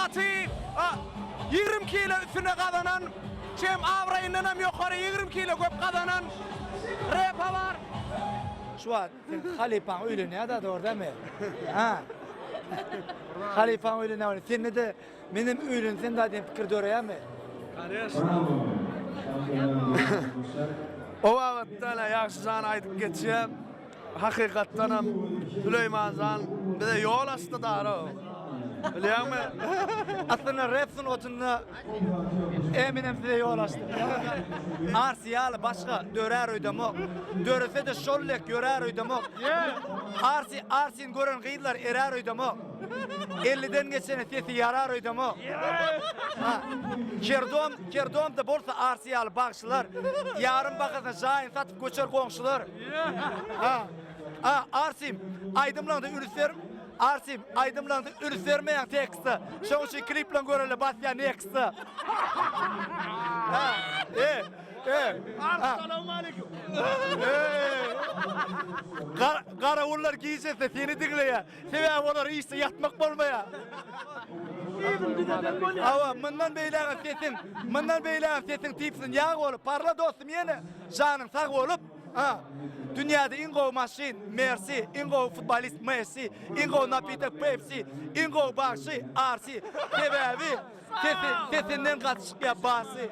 katı 20 kilo üstüne kazanan, Cem Avray'ından hem yukarı 20 kilo köp kazanan Repa var. Şu an Halifan öyle ne da doğru değil mi? Ha. Halifan öyle ne var? Sen de benim öyle sen de adem fikir doğru mı? O vakitte yaxşı zan aytıp geçeceğim. Hakikaten hem Süleyman zan bir de yol astı da biliyor musun? Aslında Reps'in otunda eminim size yol açtı. Arsiyalı başka dörer öydemok. Dörese de şollek görer öydemok. Arsin görün kıyılar erer öydemok. 50'den geçene sesi yarar öydemok. Kerdom da bolsa arsiyalı bakışlar. Yarın bakasın jayın satıp göçer komşular. Arsim aydımlandı ürüserim. Arsim aydımlandı ürüsermeyen teksti. Şoň üçin kliplen görele basya neksti. Assalamu alaikum. Garawullar giyişese seni dinleýär. Sebäbi olar işe yatmak bolmaýar. Awa mından beýläňä sesin tipsin ýag bolup parla dostum ýene janyň sag bolup dünyada ingo maşin Merci, ingo futbolist Messi, ingo napitek Pepsi, ingo bakşy Arsi. Sebäbi sesinden gaçyk ýa basy.